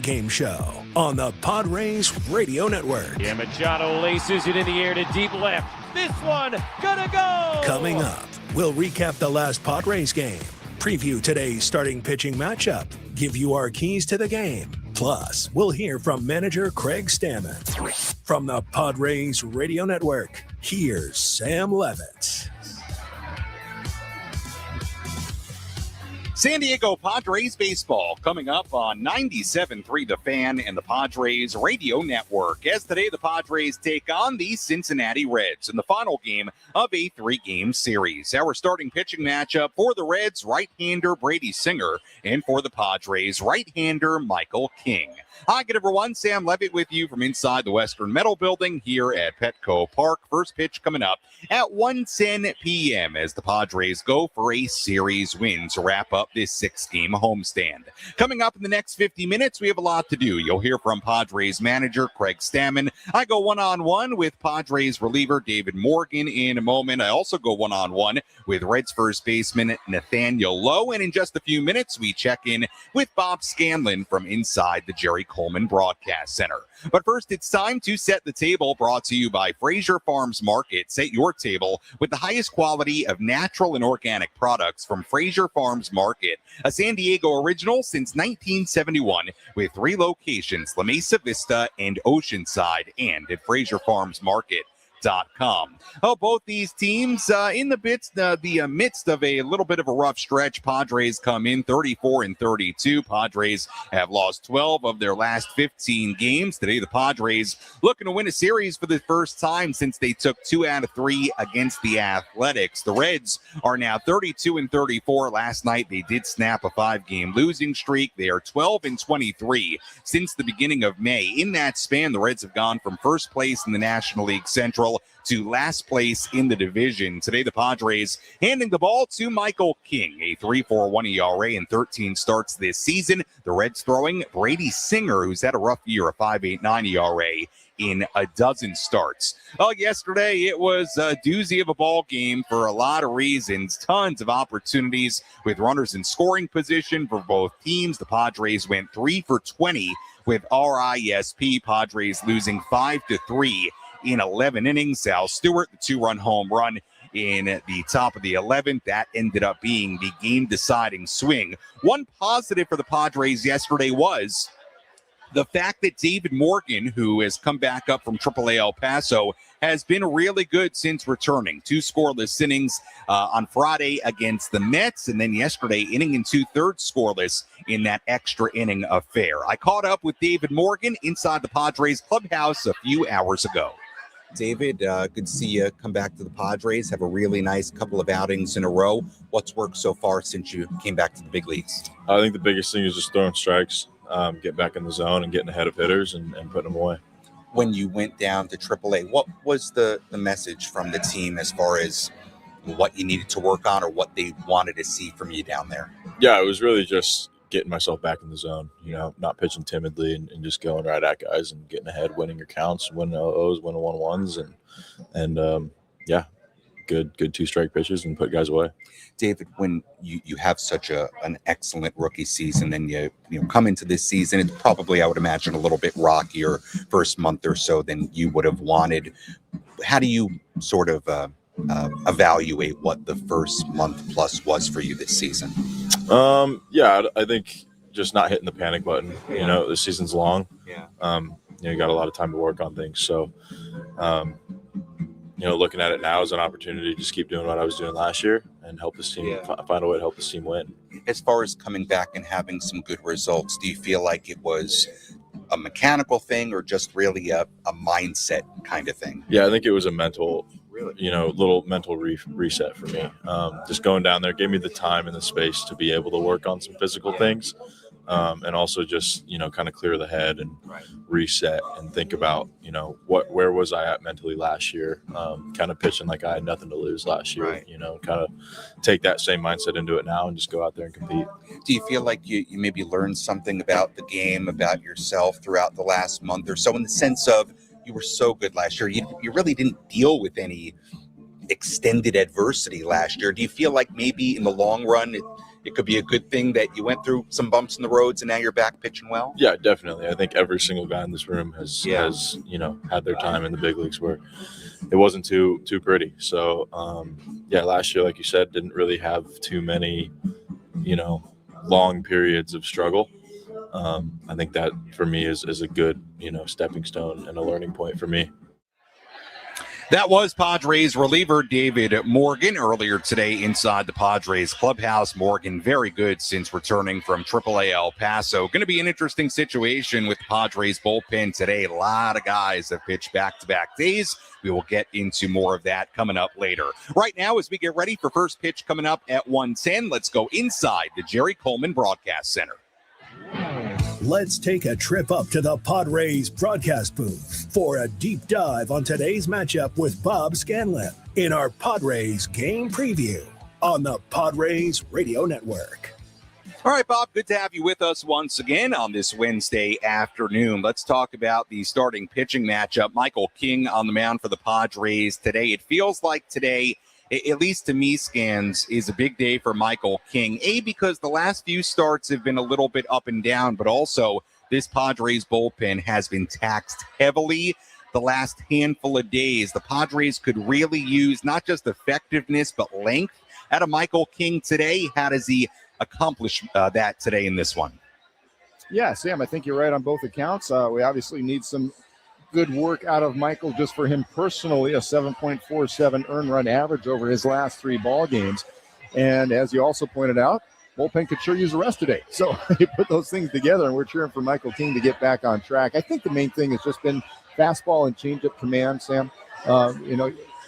pregame show on the Padres Radio Network. Yeah, Machado laces it in the air to deep left. This one gonna go! Coming up, we'll recap the last Padres game, preview today's starting pitching matchup, give you our keys to the game. Plus, we'll hear from manager Craig Stammen. From the Padres Radio Network, here's Sam Levitt. San Diego Padres baseball coming up on 97.3 The Fan and the Padres Radio Network. As today, the Padres take on the Cincinnati Reds in the final game of a 3-game series. Our starting pitching matchup for the Reds, right-hander Brady Singer, and for the Padres, right-hander Michael King. Hi, good everyone. Sam Levitt with you from inside the Western Metal Building here at Petco Park. First pitch coming up at 1:10 p.m. as the Padres go for a series win to wrap up this 6-game homestand. Coming up in the next 50 minutes, we have a lot to do. You'll hear from Padres manager Craig Stammen. I go one-on-one with Padres reliever David Morgan in a moment. I also go one-on-one with Reds first baseman Nathaniel Lowe. And in just a few minutes, we check in with Bob Scanlon from inside the Jerry Coleman Broadcast Center. But first, it's time to set the table, brought to you by Fraser Farms Market. Set your table with the highest quality of natural and organic products from Fraser Farms Market, a San Diego original since 1971 with 3 locations, La Mesa Vista and Oceanside, and at FraserFarmsMarket.com. Both these teams in the midst of a little bit of a rough stretch. Padres come in 34-32. Padres have lost 12 of their last 15 games. Today, the Padres looking to win a series for the first time since they took 2 out of 3 against the Athletics. The Reds are now 32-34. Last night, they did snap a 5-game losing streak. They are 12-23 since the beginning of May. In that span, the Reds have gone from first place in the National League Central to last place in the division. Today, the Padres handing the ball to Michael King, a 3.41 ERA in 13 starts this season. The Reds throwing Brady Singer, who's had a rough year, a 5.89 ERA in a dozen starts. Well, yesterday it was a doozy of a ball game for a lot of reasons. Tons of opportunities with runners in scoring position for both teams. The Padres went 3 for 20 with RISP. Padres losing 5-3 in 11 innings. Sal Stewart, the 2-run home run in the top of the 11th. That ended up being the game-deciding swing. One positive for the Padres yesterday was the fact that David Morgan, who has come back up from AAA El Paso, has been really good since returning. 2 scoreless innings on Friday against the Mets, and then yesterday, inning and 2/3 scoreless in that extra inning affair. I caught up with David Morgan inside the Padres clubhouse a few hours ago. David, good to see you come back to the Padres. Have a really nice couple of outings in a row. What's worked so far since you came back to the big leagues? I think the biggest thing is just throwing strikes, get back in the zone and getting ahead of hitters and putting them away. When you went down to AAA, what was the message from the team as far as what you needed to work on or what they wanted to see from you down there? Yeah, it was really just getting myself back in the zone, not pitching timidly and just going right at guys and getting ahead, winning your counts, winning O's, winning 1-1s, and good 2-strike pitches and put guys away. David, when you have such an excellent rookie season, then you come into this season, it's probably, I would imagine, a little bit rockier first month or so than you would have wanted. How do you sort of evaluate what the first month plus was for you this season? I think just not hitting the panic button. Yeah. The season's long. Yeah. You got a lot of time to work on things. So, looking at it now as an opportunity to just keep doing what I was doing last year and help this team find a way to help this team win. As far as coming back and having some good results, do you feel like it was a mechanical thing or just really a mindset kind of thing? Yeah, I think it was a mental, little mental reset for me. Just going down there gave me the time and the space to be able to work on some physical things. And also just, kind of clear the head and reset and think about, where was I at mentally last year? Kind of pitching like I had nothing to lose last year, kind of take that same mindset into it now and just go out there and compete. Do you feel like you maybe learned something about the game, about yourself throughout the last month or so, in the sense of you were so good last year, you really didn't deal with any extended adversity last year? Do you feel like maybe in the long run it could be a good thing that you went through some bumps in the roads and now you're back pitching well? Yeah, definitely. I think every single guy in this room has had their time in the big leagues where it wasn't too pretty. So last year, like you said, didn't really have too many long periods of struggle. I think that for me is a good stepping stone and a learning point for me. That was Padres reliever David Morgan earlier today inside the Padres clubhouse. Morgan, very good since returning from AAA El Paso. Going to be an interesting situation with the Padres bullpen today. A lot of guys have pitched back-to-back days. We will get into more of that coming up later. Right now, as we get ready for first pitch coming up at 1:10, let's go inside the Jerry Coleman Broadcast Center. Let's take a trip up to the Padres broadcast booth for a deep dive on today's matchup with Bob Scanlon in our Padres game preview on the Padres Radio Network. All right, Bob, good to have you with us once again on this Wednesday afternoon. Let's talk about the starting pitching matchup. Michael King on the mound for the Padres today. It feels like today, at least to me, Scans, is a big day for Michael King. Because the last few starts have been a little bit up and down, but also this Padres bullpen has been taxed heavily the last handful of days. The Padres could really use not just effectiveness, but length out of Michael King today. How does he accomplish that today in this one? Yeah, Sam, I think you're right on both accounts. We obviously need some good work out of Michael just for him personally, a 7.47 earned run average over his last 3 ball games. And as you also pointed out, bullpen could sure use a rest today. So you put those things together, and we're cheering for Michael King to get back on track. I think the main thing has just been fastball and changeup command, Sam.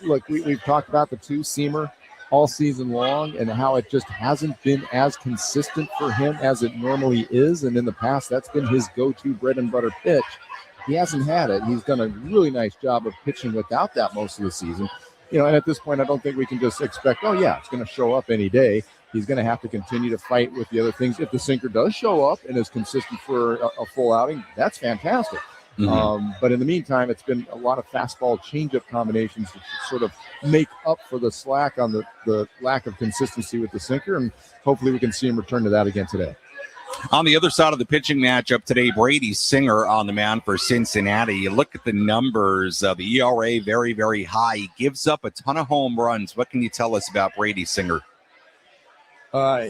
Look, we've talked about the 2-seamer all season long and how it just hasn't been as consistent for him as it normally is. And in the past, that's been his go-to bread and butter pitch. He hasn't had it. He's done a really nice job of pitching without that most of the season. And at this point, I don't think we can just expect, it's going to show up any day. He's going to have to continue to fight with the other things. If the sinker does show up and is consistent for a full outing, that's fantastic. Mm-hmm. But in the meantime, it's been a lot of fastball changeup combinations to sort of make up for the slack on the lack of consistency with the sinker. And hopefully we can see him return to that again today. On the other side of the pitching matchup today, Brady Singer on the mound for Cincinnati. You look at the numbers, the ERA very, very high. He gives up a ton of home runs. What can you tell us about Brady Singer?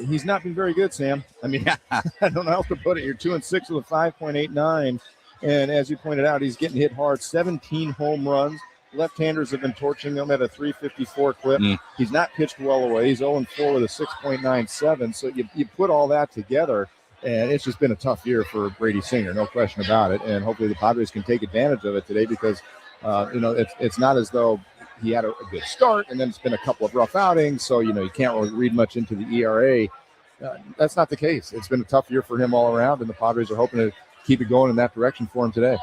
He's not been very good, Sam. I mean, I don't know how to put it. You're 2-6 with a 5.89. And as you pointed out, he's getting hit hard. 17 home runs. Left-handers have been torching him at a 354 clip. He's not pitched well away. He's 0-4 with a 6.97. So you put all that together, and it's just been a tough year for Brady Singer, no question about it. And hopefully the Padres can take advantage of it today because, it's not as though he had a good start and then it's been a couple of rough outings. So, you can't really read much into the ERA. That's not the case. It's been a tough year for him all around, and the Padres are hoping to keep it going in that direction for him today.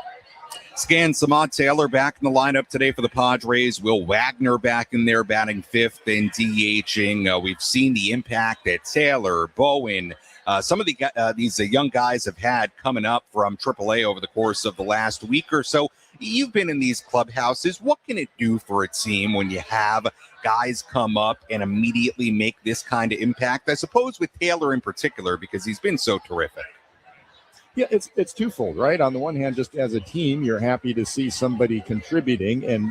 Scan Samad Taylor back in the lineup today for the Padres. Will Wagner back in there batting 5th and DHing. We've seen the impact that Taylor, Bowen, some of these young guys have had coming up from AAA over the course of the last week or so. You've been in these clubhouses. What can it do for a team when you have guys come up and immediately make this kind of impact? I suppose with Taylor in particular, because he's been so terrific. Yeah, it's twofold, right? On the one hand, just as a team, you're happy to see somebody contributing, and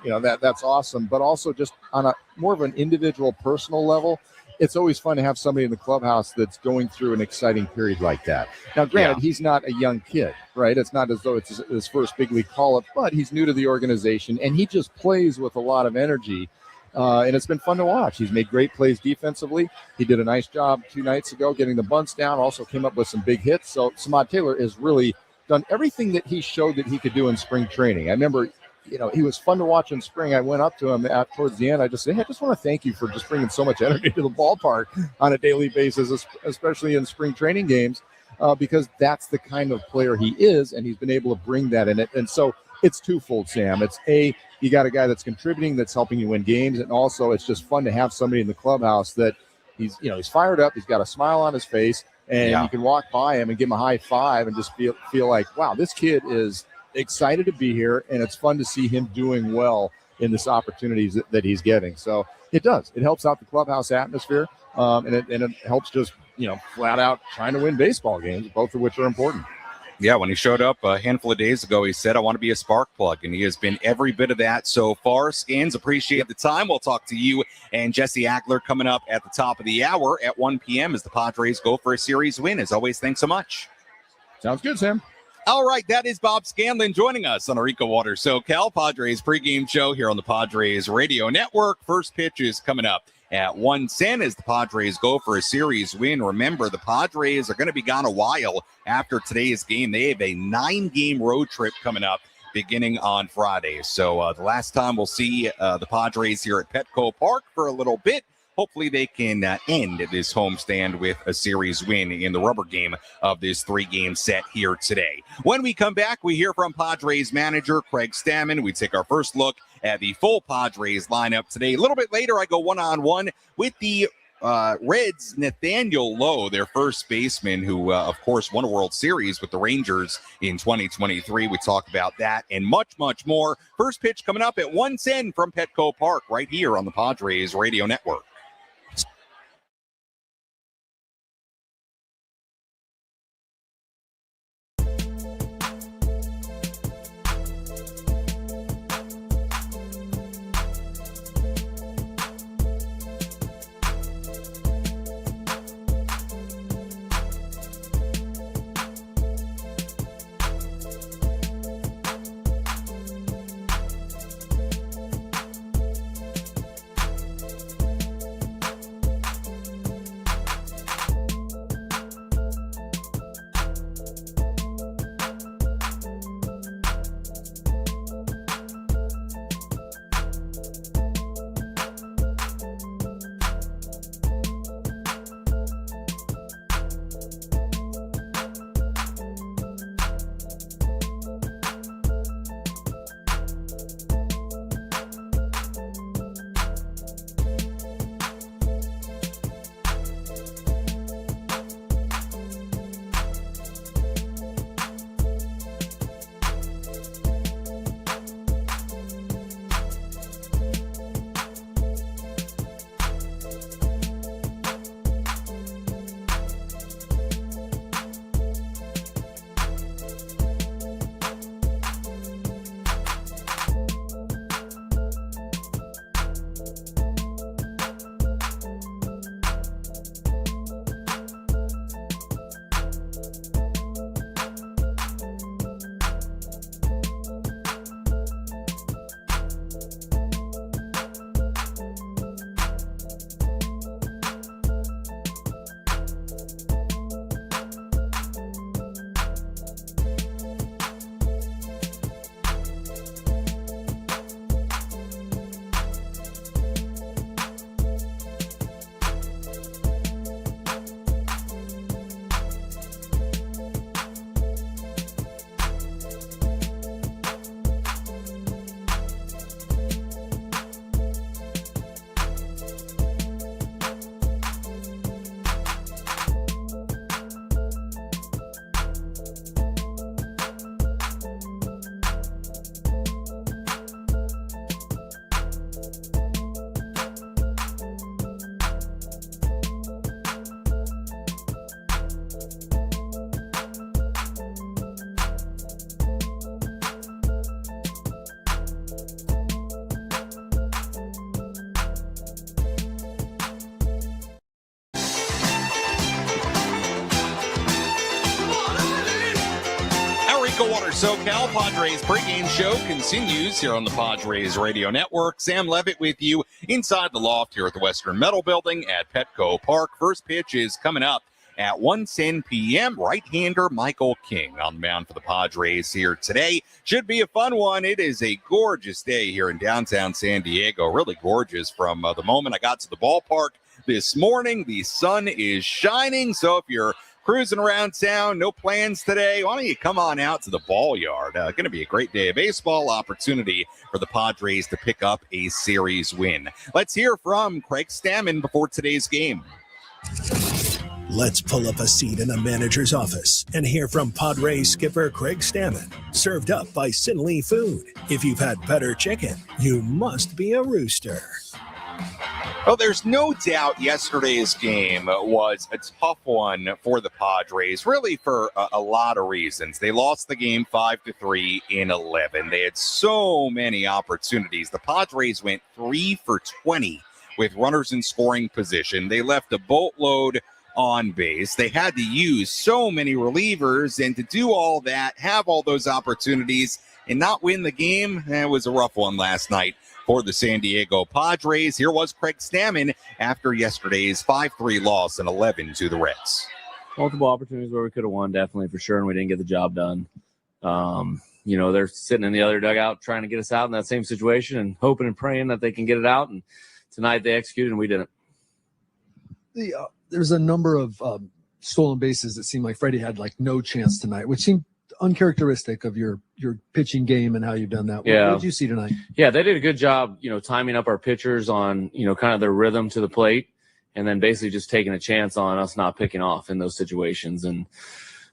that's awesome. But also just on a more of an individual, personal level, it's always fun to have somebody in the clubhouse that's going through an exciting period like that. Now, granted, he's not a young kid, right? It's not as though it's his first big league call-up, but he's new to the organization, and he just plays with a lot of energy. And it's been fun to watch. He's made great plays defensively. He did a nice job 2 nights ago getting the bunts down, also came up with some big hits. So Samad Taylor has really done everything that he showed that he could do in spring training. I remember, he was fun to watch in spring. I went up to him towards the end. I just said, hey, I just want to thank you for just bringing so much energy to the ballpark on a daily basis, especially in spring training games, because that's the kind of player he is, and he's been able to bring that in it. And so it's twofold, Sam. It's you got a guy that's contributing, that's helping you win games, and also it's just fun to have somebody in the clubhouse that he's fired up, he's got a smile on his face, and you can walk by him and give him a high five and just feel like, wow, this kid is excited to be here, and it's fun to see him doing well in this opportunities that he's getting. So It does. It helps out the clubhouse atmosphere, and it helps just, flat out trying to win baseball games, both of which are important. Yeah, when he showed up a handful of days ago, he said, I want to be a spark plug, and he has been every bit of that so far. Scans, appreciate the time. We'll talk to you and Jesse Agler coming up at the top of the hour at 1 p.m. as the Padres go for a series win. As always, thanks so much. Sounds good, Sam. All right, that is Bob Scanlon joining us on our EcoWater SoCal Padres pregame show here on the Padres Radio Network. First pitch is coming up at 1:10 as the Padres go for a series win. Remember, the Padres are going to be gone a while after today's game. They have a 9-game road trip coming up beginning on Friday. So the last time we'll see the Padres here at Petco Park for a little bit. Hopefully they can end this homestand with a series win in the rubber game of this 3-game set here today. When we come back, we hear from Padres manager Craig Stammen. We take our first look at the full Padres lineup today. A little bit later, I go one-on-one with the Reds' Nathaniel Lowe, their first baseman, who, of course, won a World Series with the Rangers in 2023. We talk about that and much, much more. First pitch coming up at 1:10 from Petco Park right here on the Padres Radio Network. EcoWater SoCal Padres pregame show continues here on the Padres Radio Network. Sam Levitt with you inside the loft here at the Western Metal Building at Petco Park. First pitch is coming up at 1:10 p.m. Right-hander Michael King on the mound for the Padres here today. Should be a fun one. It is a gorgeous day here in downtown San Diego. Really gorgeous from the moment I got to the ballpark this morning. The sun is shining, so if you're cruising around town, no plans today, why don't you come on out to the ball yard? Going to be a great day of baseball, opportunity for the Padres to pick up a series win. Let's hear from Craig Stammen before today's game. Let's pull up a seat in the manager's office and hear from Padres skipper Craig Stammen. Served up by Sinley Food. If you've had better chicken, you must be a rooster. Well, there's no doubt yesterday's game was a tough one for the Padres, really for a lot of reasons. They lost the game 5-3 in 11. They had so many opportunities. The Padres went 3 for 20 with runners in scoring position. They left a boatload on base. They had to use so many relievers, and to do all that, have all those opportunities, and not win the game, it was a rough one last night for the San Diego Padres. Here was Craig Stammen after yesterday's 5-3 loss in 11 to the Reds. Multiple opportunities where we could have won, definitely, for sure, and we didn't get the job done. They're sitting in the other dugout trying to get us out in that same situation and hoping and praying that they can get it out, and tonight they executed and we didn't. There's a number of stolen bases that seemed like Freddie had no chance tonight, which seemed uncharacteristic of your pitching game and how you've done that. Yeah. What did you see tonight? Yeah, they did a good job, timing up our pitchers on, kind of their rhythm to the plate, and then basically just taking a chance on us not picking off in those situations. And,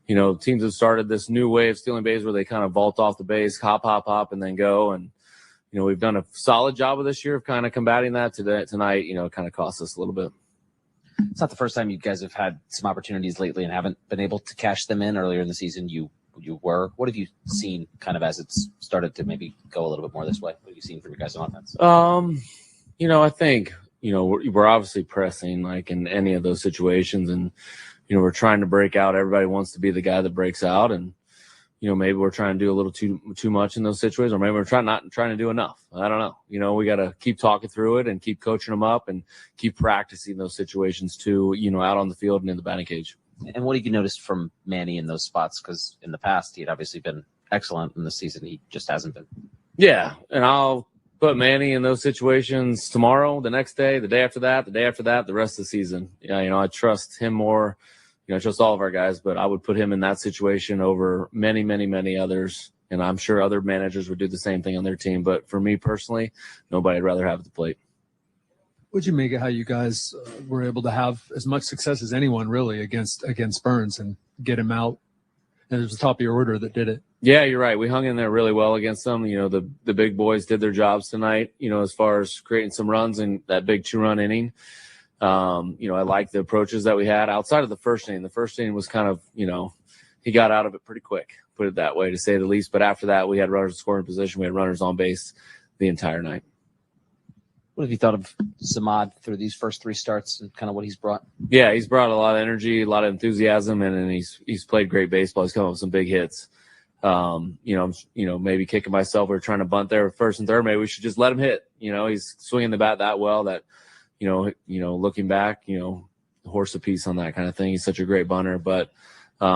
teams have started this new way of stealing bases where they kind of vault off the base, hop, and then go. And, we've done a solid job of this year of kind of combating that. Tonight, it kind of cost us a little bit. It's not the first time you guys have had some opportunities lately and haven't been able to cash them in. Earlier in the season, you were. What have you seen kind of as it's started to maybe go a little bit more this way? What have you seen from your guys on offense? I think, we're obviously pressing like in any of those situations, and, we're trying to break out. Everybody wants to be the guy that breaks out, and, maybe we're trying to do a little too much in those situations, or maybe we're not trying to do enough. I don't know. We got to keep talking through it and keep coaching them up and keep practicing those situations too, out on the field and in the batting cage. And what have you noticed from Manny in those spots? Because in the past, he had obviously been excellent. In the season, he just hasn't been. Yeah, and I'll put Manny in those situations tomorrow, the next day, the day after that, the rest of the season. Yeah, I trust him more. I trust all of our guys, but I would put him in that situation over many, many, many others. And I'm sure other managers would do the same thing on their team. But for me personally, nobody would rather have at the plate. What'd you make of how you guys were able to have as much success as anyone really against Burns and get him out? And it was the top of your order that did it. Yeah, you're right. We hung in there really well against them. The big boys did their jobs tonight, as far as creating some runs in that big 2-run inning. I like the approaches that we had outside of the first inning. The first inning was kind of, he got out of it pretty quick, put it that way, to say the least. But after that, we had runners in scoring position. We had runners on base the entire night. What have you thought of Samad through these first 3 starts and kind of what he's brought? Yeah, he's brought a lot of energy, a lot of enthusiasm, and he's played great baseball. He's come up with some big hits. Maybe kicking myself. We're trying to bunt there first and third. Maybe we should just let him hit. He's swinging the bat that well that, looking back, horse apiece on that kind of thing. He's such a great bunter, but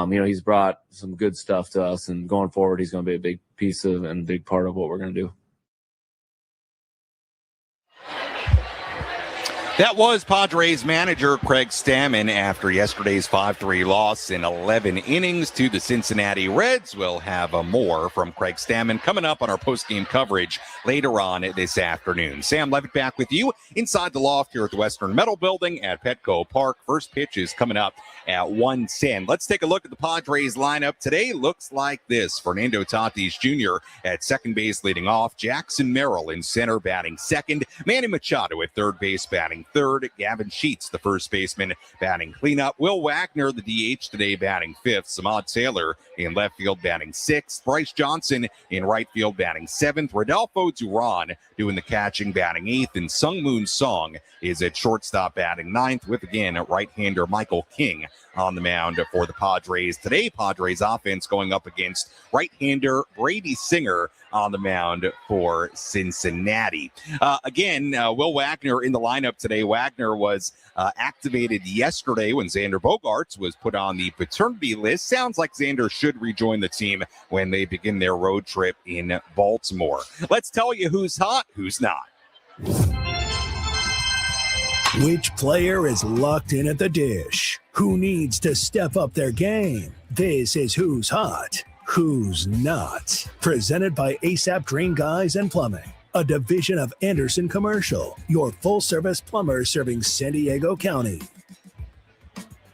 he's brought some good stuff to us, and going forward, he's going to be a big piece of and a big part of what we're going to do. That was Padres manager Craig Stammen after yesterday's 5-3 loss in 11 innings to the Cincinnati Reds. We'll have more from Craig Stammen coming up on our post-game coverage later on this afternoon. Sam Levitt back with you inside the loft here at the Western Metal Building at Petco Park. First pitch is coming up at 1:10. Let's take a look at the Padres lineup today. Looks like this. Fernando Tatis Jr. at second base leading off. Jackson Merrill in center batting second. Manny Machado at third base batting third. Gavin Sheets, the first baseman, batting cleanup. Will Wagner, the DH today, batting fifth. Samad Taylor in left field batting sixth. Bryce Johnson in right field batting seventh. Rodolfo Duran doing the catching, batting eighth. And Sung Moon Song is at shortstop batting ninth, with again right-hander Michael King on the mound for the Padres. Today, Padres offense going up against right-hander Brady Singer on the mound for Cincinnati. Will Wagner in the lineup today. Wagner was activated yesterday when Xander Bogaerts was put on the paternity list. Sounds like Xander should rejoin the team when they begin their road trip in Baltimore. Let's tell you who's hot, who's not. Which player is locked in at the dish? Who needs to step up their game? This is Who's Hot, Who's Not. Presented by ASAP Drain Guys and Plumbing, a division of Anderson Commercial, your full-service plumber serving San Diego County.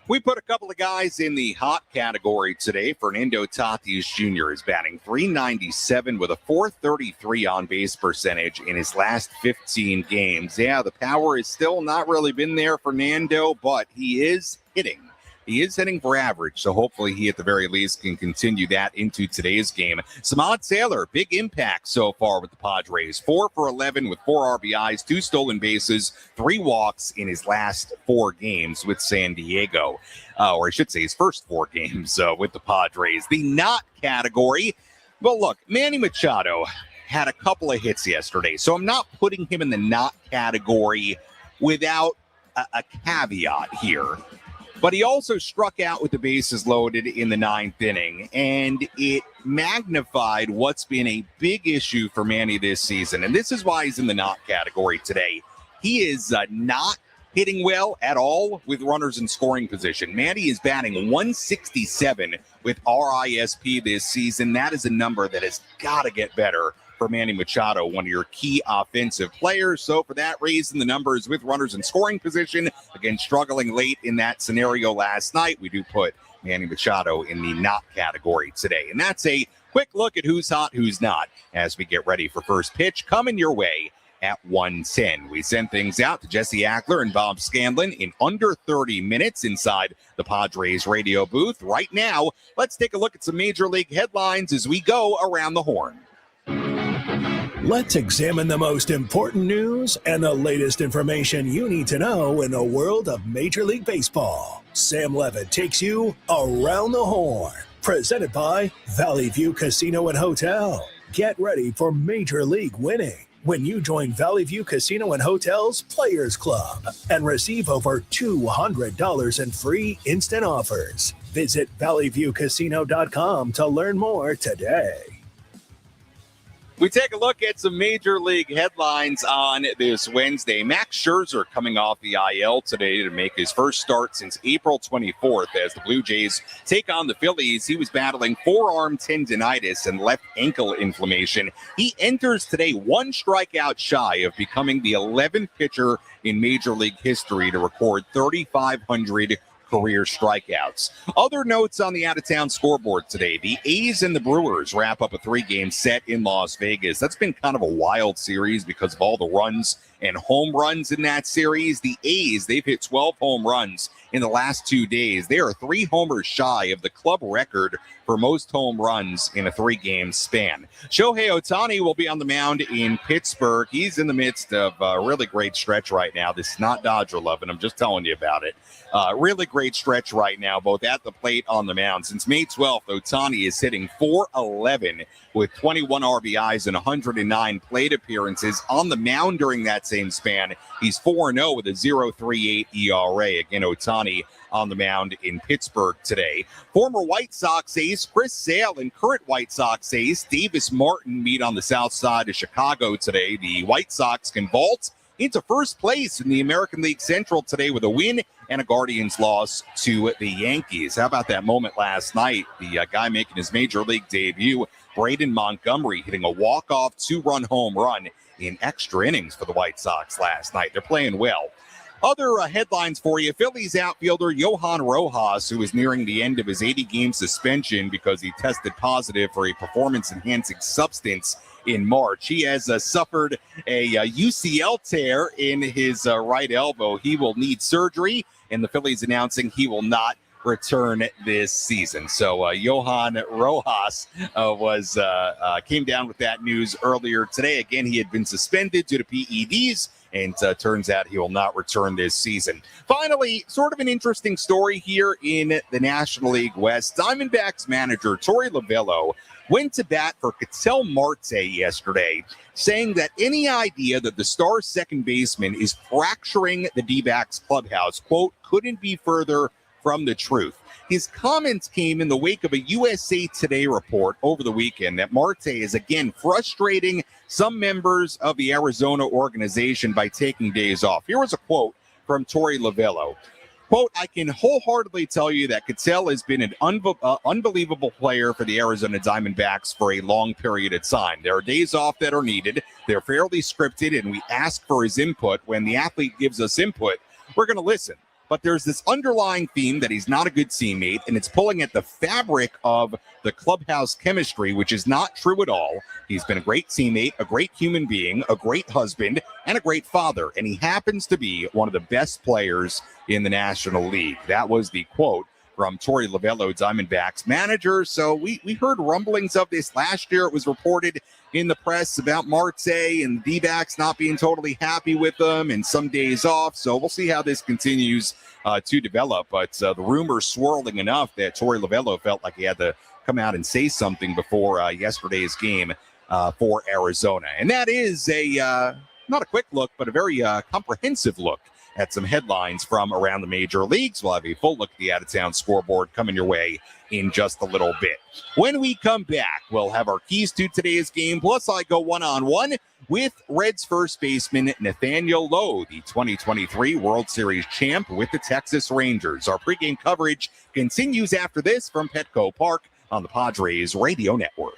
We put a couple of guys in the hot category today. Fernando Tatis Jr. is batting .397 with a .433 on-base percentage in his last 15 games. Yeah, the power has still not really been there, Fernando, but he is hitting. He is hitting for average, so hopefully he, at the very least, can continue that into today's game. Samad Sailor, big impact so far with the Padres. 4 for 11 with 4 RBIs, 2 stolen bases, 3 walks in his last 4 games with San Diego. Or I should say his first 4 games with the Padres. The not category, well, look, Manny Machado had a couple of hits yesterday, so I'm not putting him in the not category without a caveat here. But he also struck out with the bases loaded in the 9th inning, and it magnified what's been a big issue for Manny this season. And this is why he's in the not category today. He is not hitting well at all with runners in scoring position. Manny is batting .167 with RISP this season. That is a number that has got to get better for Manny Machado, one of your key offensive players. So for that reason, the numbers with runners in scoring position, again, struggling late in that scenario last night, we do put Manny Machado in the not category today. And that's a quick look at who's hot, who's not, as we get ready for first pitch coming your way at 1:10. We send things out to Jesse Ackler and Bob Scanlon in under 30 minutes inside the Padres radio booth. Right now, let's take a look at some Major League headlines as we go around the horn. Let's examine the most important news and the latest information you need to know in the world of Major League Baseball. Sam Levitt takes you around the horn. Presented by Valley View Casino and Hotel. Get ready for Major League winning when you join Valley View Casino and Hotel's Players Club and receive over $200 in free instant offers. Visit valleyviewcasino.com to learn more today. We take a look at some Major League headlines on this Wednesday. Max Scherzer coming off the IL today to make his first start since April 24th as the Blue Jays take on the Phillies. He was battling forearm tendinitis and left ankle inflammation. He enters today 1 strikeout shy of becoming the 11th pitcher in Major League history to record 3,500 career strikeouts. Other notes on the out-of-town scoreboard today. The A's and the Brewers wrap up a 3-game set in Las Vegas. That's been kind of a wild series because of all the runs and home runs in that series. The A's, they've hit 12 home runs in the last 2 days. They are 3 homers shy of the club record for most home runs in a 3-game span. Shohei Ohtani will be on the mound in Pittsburgh. He's in the midst of a really great stretch right now. This is not Dodger love, and I'm just telling you about it. Really great stretch right now, both at the plate, on the mound. Since May 12th, Ohtani is hitting .411 with 21 RBIs and 109 plate appearances. On the mound during that same span, he's 4-0 with a .038 ERA. Again, Ohtani on the mound in Pittsburgh today. Former White Sox ace Chris Sale and current White Sox ace Davis Martin meet on the south side of Chicago today. The White Sox can vault into first place in the American League Central today with a win and a Guardians loss to the Yankees. How about that moment last night? The guy making his Major League debut, Braden Montgomery, hitting a walk-off 2-run home run in extra innings for the White Sox last night. They're playing well. Other headlines for you. Phillies outfielder Johan Rojas, who is nearing the end of his 80-game suspension because he tested positive for a performance-enhancing substance in March. He has suffered a UCL tear in his right elbow. He will need surgery, and the Phillies announcing he will not return this season. So Johan Rojas came down with that news earlier today. Again, he had been suspended due to PEDs, and turns out he will not return this season. Finally, sort of an interesting story here in the National League West. Diamondbacks manager Torey Lovullo went to bat for Ketel Marte yesterday, saying that any idea that the star second baseman is fracturing the D-backs clubhouse, quote, couldn't be further from the truth. His comments came in the wake of a USA Today report over the weekend that Marte is again frustrating some members of the Arizona organization by taking days off. Here was a quote from Torey Lovullo. Quote, I can wholeheartedly tell you that Ketel has been an unbelievable player for the Arizona Diamondbacks for a long period of time. There are days off that are needed. They're fairly scripted, and we ask for his input. When the athlete gives us input, we're going to listen. but there's this underlying theme that he's not a good teammate, and it's pulling at the fabric of the clubhouse chemistry, which is not true at all. He's been a great teammate, a great human being, a great husband, and a great father, and he happens to be one of the best players in the National League. That was the quote from Torey Lovullo, Diamondbacks manager. So we heard rumblings of this last year. It was reported in the press about Marte and the D-backs not being totally happy with them and some days off. So we'll see how this continues to develop. But the rumors swirling enough that Torey Lovullo felt like he had to come out and say something before yesterday's game for Arizona. And that is not a quick look, but a very comprehensive look at some headlines from around the major leagues. We'll have a full look at the out-of-town scoreboard coming your way in just a little bit. When we come back, we'll have our keys to today's game, plus I go one-on-one with Reds first baseman Nathaniel Lowe, the 2023 World Series champ with the Texas Rangers. Our pregame coverage continues after this from Petco Park on the Padres Radio Network.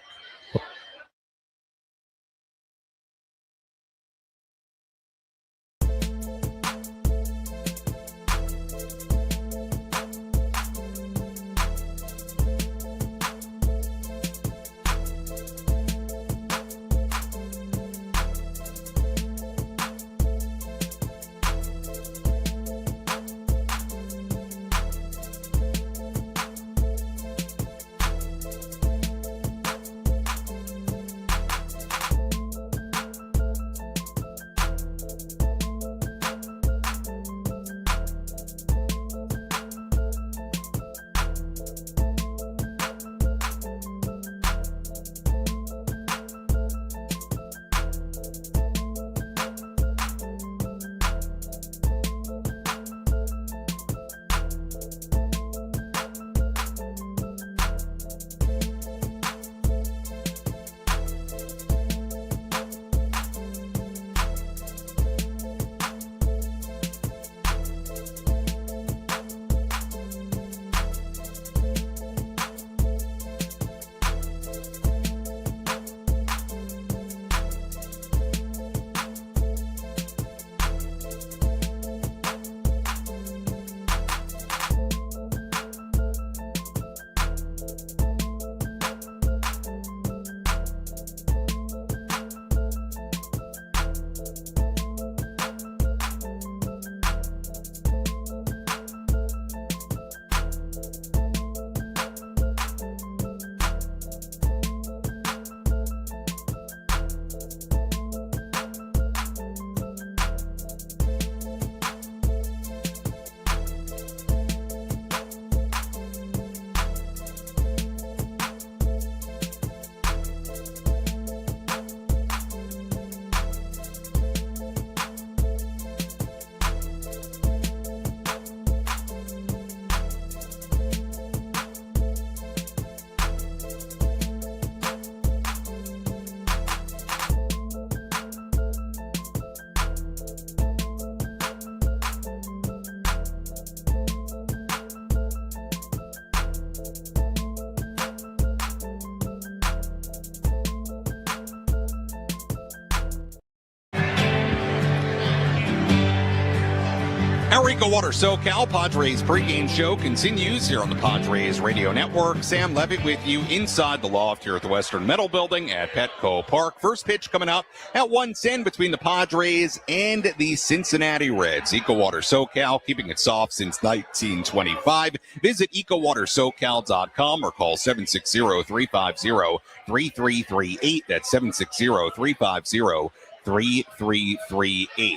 Our EcoWater SoCal Padres pregame show continues here on the Padres Radio Network. Sam Levitt with you inside the loft here at the Western Metal Building at Petco Park. First pitch coming up at 1:10 between the Padres and the Cincinnati Reds. EcoWater SoCal keeping it soft since 1925. Visit EcoWaterSoCal.com or call 760-350-3338. That's 760-350-3338.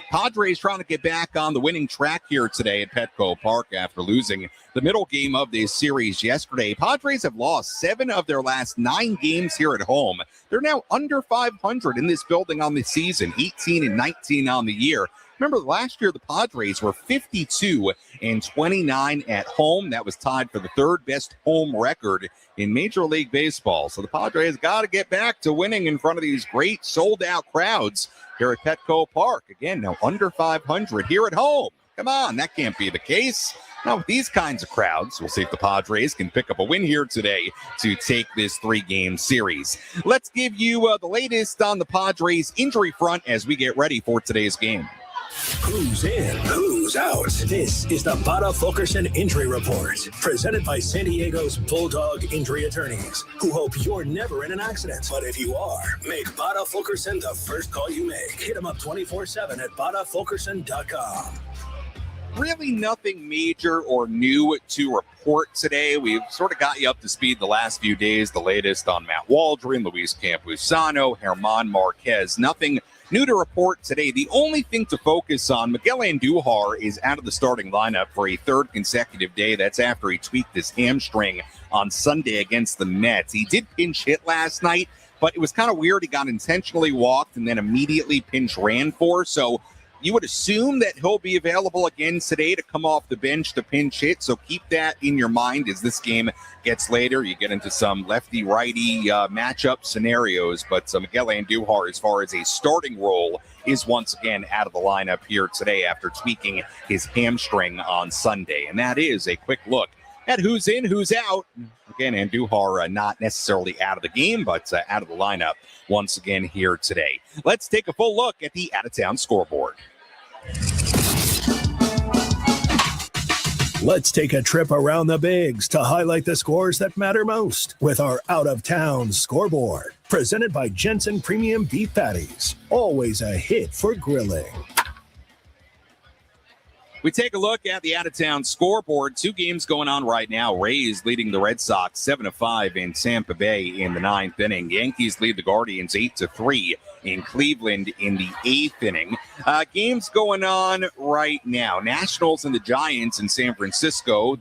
Padres trying to get back on the winning track here today at Petco Park after losing the middle game of this series yesterday. Padres have lost 7 of their last 9 games here at home. They're now under 500 in this building on the season, 18-19 on the year. Remember, last year the Padres were 52-29 at home. That was tied for the 3rd best home record in Major League Baseball. So the Padres got to get back to winning in front of these great sold-out crowds here at Petco Park. Again, now under 500 here at home. Come on, that can't be the case. Now, with these kinds of crowds, we'll see if the Padres can pick up a win here today to take this 3-game series. Let's give you the latest on the Padres injury front as we get ready for today's game. Who's in, who's out? This is the Bada Fulkerson Injury Report, presented by San Diego's Bulldog Injury Attorneys, who hope you're never in an accident. But if you are, make Bada Fulkerson the first call you make. Hit them up 24/7 at badafulkerson.com. Really nothing major or new to report today. We've sort of got you up to speed the last few days. The latest on Matt Waldron, Luis Campusano, German Marquez. Nothing new to report today. The only thing to focus on, Miguel Andujar is out of the starting lineup for a third consecutive day. That's after he tweaked his hamstring on Sunday against the Mets. He did pinch hit last night, but it was kind of weird. He got intentionally walked and then immediately pinch ran for. So you would assume that he'll be available again today to come off the bench to pinch hit. So keep that in your mind as this game gets later. You get into some lefty-righty matchup scenarios. But Miguel Andujar, as far as a starting role, is once again out of the lineup here today after tweaking his hamstring on Sunday. And that is a quick look at who's in, who's out. Again, Andujar not necessarily out of the game, but out of the lineup once again here today. Let's take a full look at the out-of-town scoreboard. Let's take a trip around the bigs to highlight the scores that matter most with our out-of-town scoreboard. Presented by Jensen Premium Beef Patties. Always a hit for grilling. We take a look at the out-of-town scoreboard. Two games going on right now. Rays leading the Red Sox 7-5 in Tampa Bay in the 9th inning. Yankees lead the Guardians 8-3 in Cleveland in the 8th inning. Games going on right now. Nationals and the Giants in San Francisco,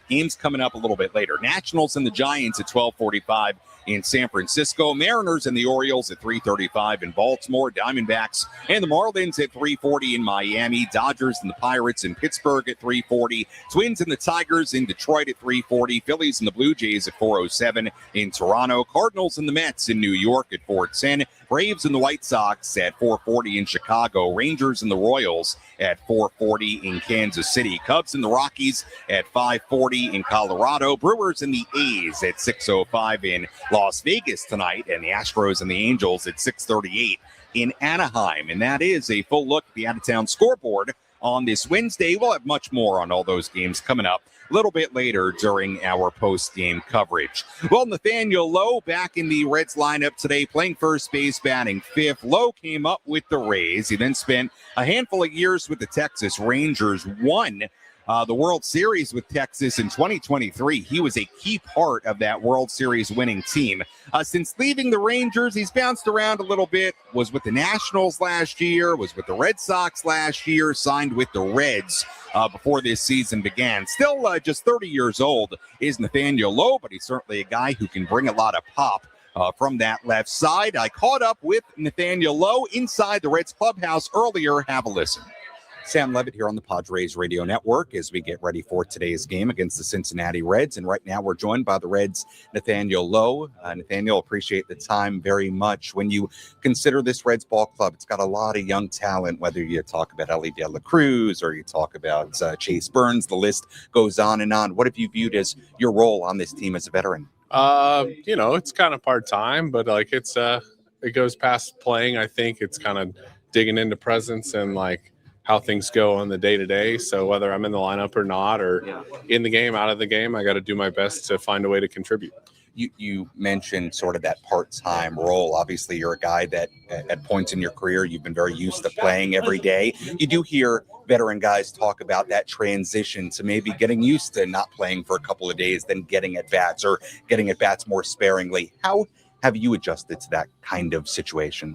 games coming up a little bit later. Nationals and the Giants at 12:45 in San Francisco. Mariners and the Orioles at 3:35 in Baltimore. Diamondbacks and the Marlins at 3:40 in Miami. Dodgers and the Pirates in Pittsburgh at 3:40. Twins and the Tigers in Detroit at 3:40. Phillies and the Blue Jays at 4:07 in Toronto. Cardinals and the Mets in New York at 4:10. Braves and the White Sox at 4:40 in Chicago. Rangers and the Royals at 4:40 in Kansas City. Cubs and the Rockies at 5:40 in Colorado. Brewers and the A's at 6:05 in Las Vegas tonight. And the Astros and the Angels at 6:38 in Anaheim. And that is a full look at the out-of-town scoreboard on this Wednesday. We'll have much more on all those games coming up a little bit later during our post-game coverage. Well, Nathaniel Lowe back in the Reds lineup today, playing first base, batting fifth. Lowe came up with the Rays. He then spent a handful of years with the Texas Rangers, won the World Series with Texas in 2023. He was a key part of that World Series winning team. Since leaving the Rangers, he's bounced around a little bit, was with the Nationals last year, was with the Red Sox last year, signed with the Reds before this season began. Still just 30 years old is Nathaniel Lowe, but he's certainly a guy who can bring a lot of pop from that left side. I caught up with Nathaniel Lowe inside the Reds clubhouse earlier. Have a listen. Sam Levitt here on the Padres Radio Network as we get ready for today's game against the Cincinnati Reds. And right now we're joined by the Reds' Nathaniel Lowe. Nathaniel, appreciate the time very much. When you consider this Reds ball club, it's got a lot of young talent, whether you talk about Ellie De La Cruz or you talk about Chase Burns, the list goes on and on. What have you viewed as your role on this team as a veteran? It's kind of part-time, but it goes past playing. I think it's kind of digging into presence and how things go on the day-to-day. So whether I'm in the lineup or not, or in the game, out of the game, I got to do my best to find a way to contribute. You mentioned sort of that part-time role. Obviously, you're a guy that at points in your career, you've been very used to playing every day. You do hear veteran guys talk about that transition to maybe getting used to not playing for a couple of days, then getting at bats or getting at bats more sparingly. How have you adjusted to that kind of situation?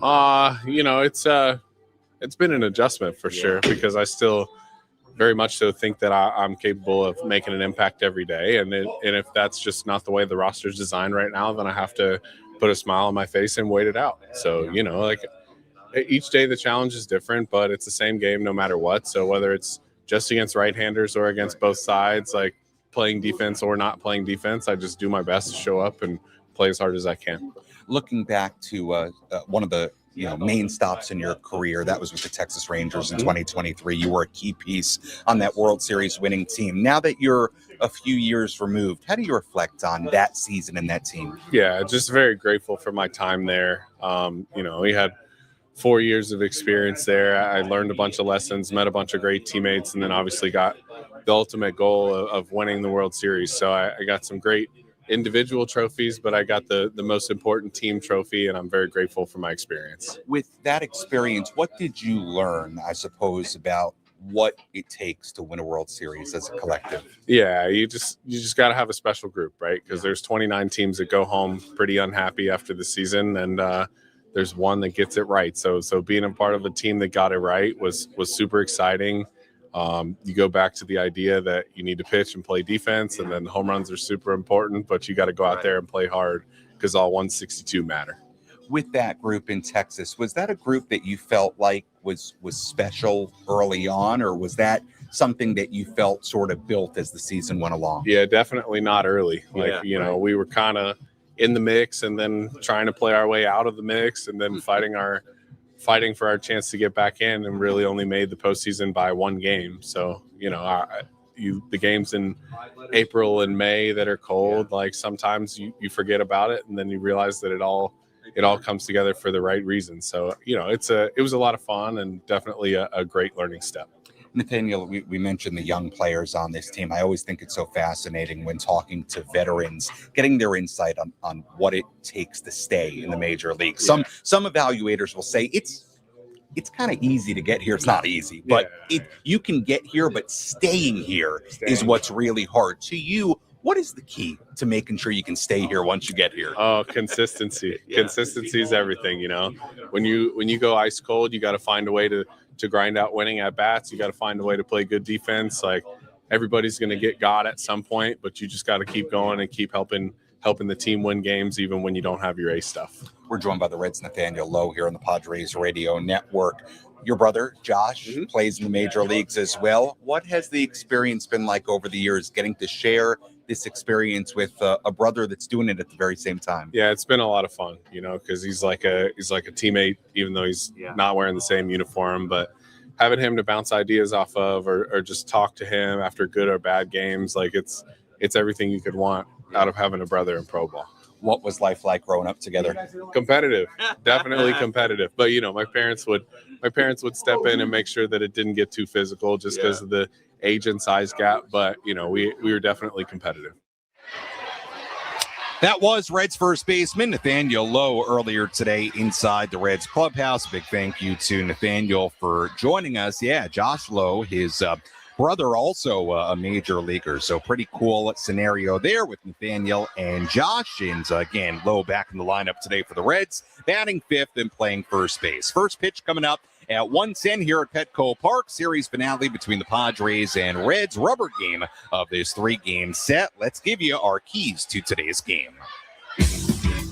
It's been an adjustment for sure, because I still very much so think that I'm capable of making an impact every day. And if that's just not the way the roster is designed right now, then I have to put a smile on my face and wait it out. So, each day the challenge is different, but it's the same game no matter what. So whether it's just against right-handers or against both sides, playing defense or not playing defense, I just do my best to show up and play as hard as I can. Looking back to one of the main stops in your career, that was with the Texas Rangers in 2023. You were a key piece on that World Series winning team. Now that you're a few years removed, how do you reflect on that season and that team? Yeah, just very grateful for my time there. We had 4 years of experience there. I learned a bunch of lessons, met a bunch of great teammates, and then obviously got the ultimate goal of winning the World Series. So I got some great individual trophies, but I got the most important team trophy, and I'm very grateful for my experience. With that experience, what did you learn, I suppose, about what it takes to win a World Series as a collective? Yeah, you just got to have a special group, right? Because there's 29 teams that go home pretty unhappy after the season, and there's one that gets it right. So being a part of a team that got it right was super exciting. You go back to the idea that you need to pitch and play defense, and then home runs are super important, but you got to go out there and play hard because all 162 matter. With that group in Texas, was that a group that you felt like was special early on, or was that something that you felt sort of built as the season went along? Yeah, definitely not early. We were kind of in the mix and then trying to play our way out of the mix and then fighting for our chance to get back in, and really only made the postseason by one game. So, the games in April and May that are cold, like sometimes you forget about it, and then you realize that it all comes together for the right reason. So, it was a lot of fun and definitely a great learning step. Nathaniel, we mentioned the young players on this team. I always think it's so fascinating when talking to veterans, getting their insight on what it takes to stay in the major leagues. Some evaluators will say it's kind of easy to get here. It's not easy, but you can get here, but staying here is what's really hard. To you, what is the key to making sure you can stay here once you get here? Oh, consistency. Consistency is everything. When you go ice cold, you got to find a way to grind out winning at bats. You got to find a way to play good defense. Like, everybody's going to get got at some point, but you just got to keep going and keep helping the team win games, even when you don't have your A stuff. We're joined by the Reds' Nathaniel Lowe here on the Padres Radio Network. Your brother, Josh, plays in the major leagues as well. What has the experience been like over the years, getting to share this experience with a brother that's doing it at the very same time? Yeah, it's been a lot of fun, because he's like a teammate, even though he's not wearing the same uniform. But having him to bounce ideas off of, or just talk to him after good or bad games, like it's everything you could want out of having a brother in pro ball. What was life like growing up together? Competitive, definitely competitive. But my parents would step in and make sure that it didn't get too physical, just because of the age and size gap. But we were definitely competitive. That was Reds first baseman Nathaniel Lowe earlier today inside the Reds clubhouse. Big thank you to Nathaniel for joining us. Yeah, Josh Lowe, his brother, also a major leaguer. So pretty cool scenario there with Nathaniel and Josh. And again, Lowe back in the lineup today for the Reds, batting fifth and playing first base. First pitch coming up at 1:10 here at Petco Park. Series finale between the Padres and Reds. Rubber game of this 3-game set. Let's give you our keys to today's game.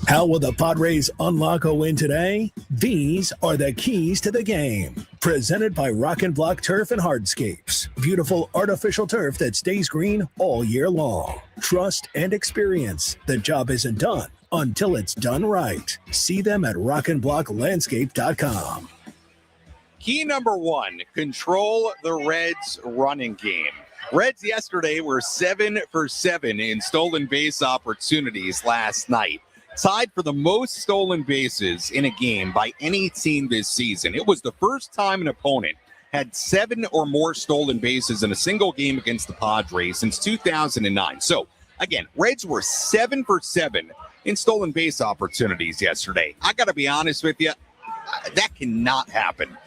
How will the Padres unlock a win today? These are the keys to the game. Presented by Rock and Block Turf and Hardscapes. Beautiful artificial turf that stays green all year long. Trust and experience. The job isn't done until it's done right. See them at rockandblocklandscape.com. Key number 1, control the Reds running game. Reds yesterday were 7 for 7 in stolen base opportunities last night. Tied for the most stolen bases in a game by any team this season. It was the first time an opponent had 7 or more stolen bases in a single game against the Padres since 2009. So, again, Reds were 7 for 7 in stolen base opportunities yesterday. I got to be honest with you, that cannot happen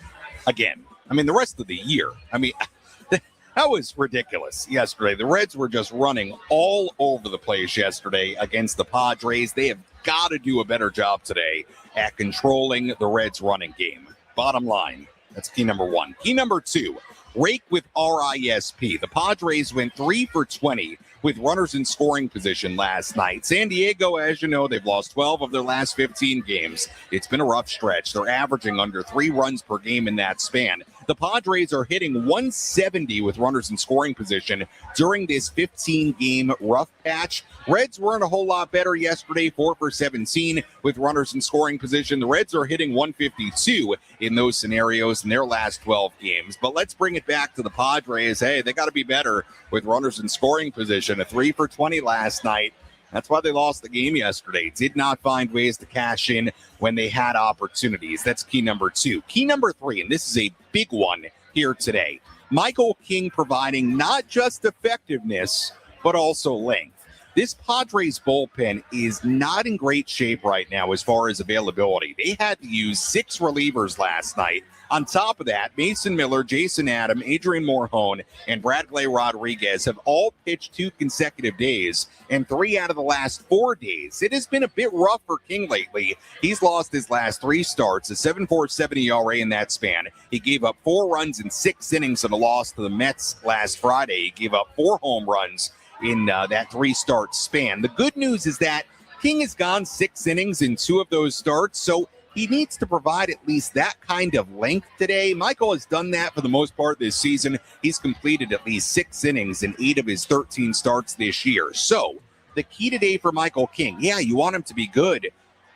again. I mean, the rest of the year. I mean, that was ridiculous yesterday. The Reds were just running all over the place yesterday against the Padres. They have got to do a better job today at controlling the Reds running game. Bottom line, that's key number 1. Key number 2, rake with RISP. The Padres went 3 for 20 with runners in scoring position last night. San Diego, as you know, they've lost 12 of their last 15 games. It's been a rough stretch. They're averaging under 3 runs per game in that span. The Padres are hitting 170 with runners in scoring position during this 15-game rough patch. Reds weren't a whole lot better yesterday, 4 for 17 with runners in scoring position. The Reds are hitting 152 in those scenarios in their last 12 games. But let's bring it back to the Padres. Hey, they got to be better with runners in scoring position. A 3 for 20 last night. That's why they lost the game yesterday. Did not find ways to cash in when they had opportunities. That's key number 2. Key number 3, and this is a big one here today. Michael King providing not just effectiveness, but also length. This Padres bullpen is not in great shape right now as far as availability. They had to use 6 relievers last night. On top of that, Mason Miller, Jason Adam, Adrian Morhone, and Bradley Rodriguez have all pitched 2 consecutive days and 3 out of the last 4 days. It has been a bit rough for King lately. He's lost his last 3 starts, a 7.47 ERA in that span. He gave up 4 runs in 6 innings in a loss to the Mets last Friday. He gave up 4 home runs in that 3-start span. The good news is that King has gone 6 innings in 2 of those starts, so he needs to provide at least that kind of length today. Michael has done that for the most part this season. He's completed at least 6 innings in 8 of his 13 starts this year. So the key today for Michael King, yeah, you want him to be good,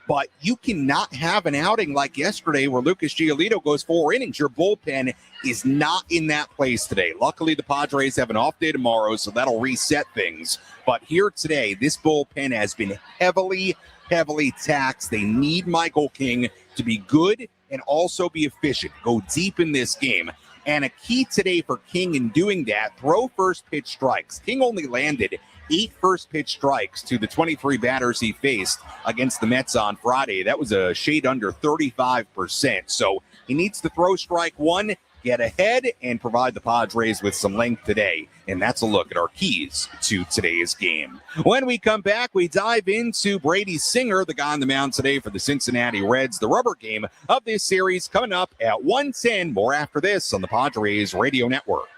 but you cannot have an outing like yesterday where Lucas Giolito goes 4 innings. Your bullpen is not in that place today. Luckily, the Padres have an off day tomorrow, so that'll reset things. But here today, this bullpen has been heavily taxed. They need Michael King to be good and also be efficient, go deep in this game. And a key today for King in doing that, throw first pitch strikes. King only landed 8 first pitch strikes to the 23 batters he faced against the Mets on Friday. That was a shade under 35%. So he needs to throw strike 1, get ahead, and provide the Padres with some length today. And that's a look at our keys to today's game. When we come back, we dive into Brady Singer, the guy on the mound today for the Cincinnati Reds. The rubber game of this series coming up at 1:10. More after this on the Padres Radio Network.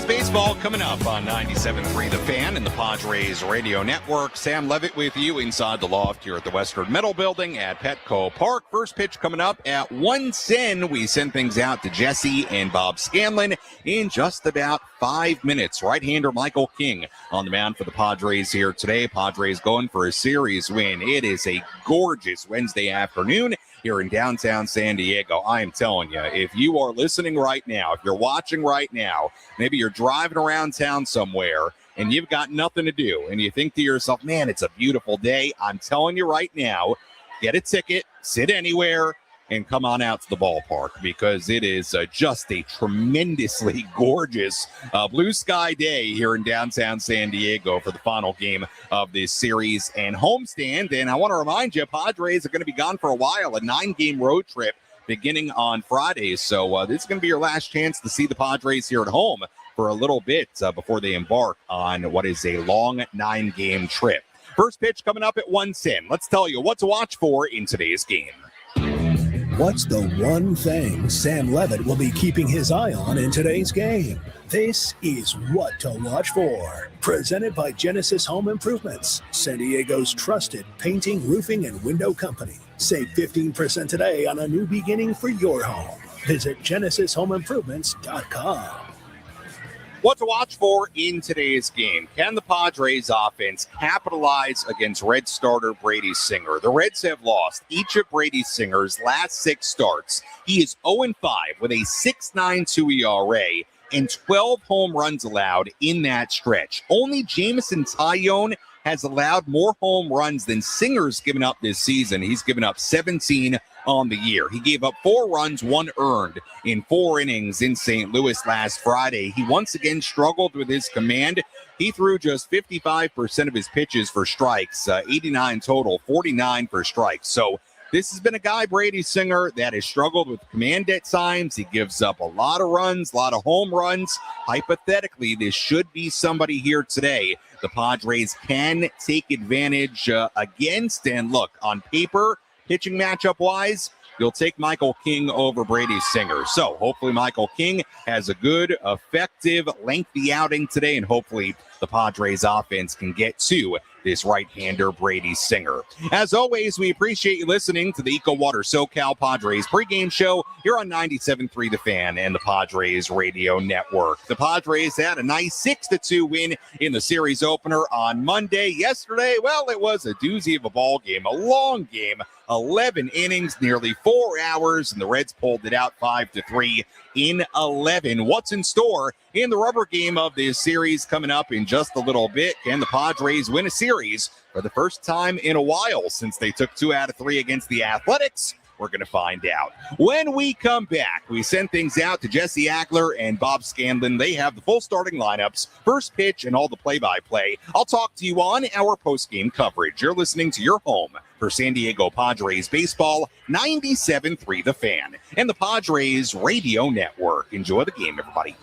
baseball coming up on 97.3 The Fan and the Padres Radio Network. Sam Levitt with you inside the loft here at the Western Metal Building at Petco Park. First pitch coming up at 1:10. We send things out to Jesse and Bob Scanlon in just about 5 minutes. Right-hander Michael King on the mound for the Padres here today. Padres going for a series win. It is a gorgeous Wednesday afternoon here in downtown San Diego. I am telling you, if you are listening right now, if you're watching right now, maybe you're driving around town somewhere and you've got nothing to do and you think to yourself, man, it's a beautiful day. I'm telling you right now, get a ticket, sit anywhere, and come on out to the ballpark because it is just a tremendously gorgeous blue sky day here in downtown San Diego for the final game of this series and homestand. And I want to remind you, Padres are going to be gone for a while, a 9-game road trip beginning on Friday. So this is going to be your last chance to see the Padres here at home for a little bit before they embark on what is a long 9-game trip. First pitch coming up at 1:10. Let's tell you what to watch for in today's game. What's the one thing Sam Levitt will be keeping his eye on in today's game? This is What to Watch For. Presented by Genesis Home Improvements, San Diego's trusted painting, roofing, and window company. Save 15% today on a new beginning for your home. Visit GenesisHomeImprovements.com. What to watch for in today's game. Can the Padres offense capitalize against Red starter Brady Singer? The Reds have lost each of Brady Singer's last 6 starts. He is 0-5 with a 6.92 ERA and 12 home runs allowed in that stretch. Only Jameson Taillon has allowed more home runs than Singer's given up this season. He's given up 17 on the year. He gave up 4 runs, 1 earned in 4 innings in St. Louis last Friday. He once again struggled with his command. He threw just 55% of his pitches for strikes, 89 total, 49 for strikes. So this has been a guy, Brady Singer, that has struggled with command at times. He gives up a lot of runs, a lot of home runs. Hypothetically, this should be somebody here today the Padres can take advantage against. And look, on paper, pitching matchup-wise, you'll take Michael King over Brady Singer. So hopefully Michael King has a good, effective, lengthy outing today, and hopefully the Padres offense can get to this right-hander Brady Singer. As always, we appreciate you listening to the EcoWater SoCal Padres pregame show here on 97.3 The Fan and the Padres Radio Network. The Padres had a nice 6-2 win in the series opener on Monday. Yesterday, well, it was a doozy of a ball game, a long game, 11 innings, nearly 4 hours, and the Reds pulled it out 5-3 in 11. What's in store in the rubber game of this series coming up in just a little bit? Can the Padres win a series for the first time in a while since they took 2 out of 3 against the Athletics? We're going to find out. When we come back, we send things out to Jesse Agler and Bob Scanlon. They have the full starting lineups, first pitch, and all the play-by-play. I'll talk to you on our post-game coverage. You're listening to your home for San Diego Padres baseball, 97.3 The Fan, and the Padres Radio Network. Enjoy the game, everybody.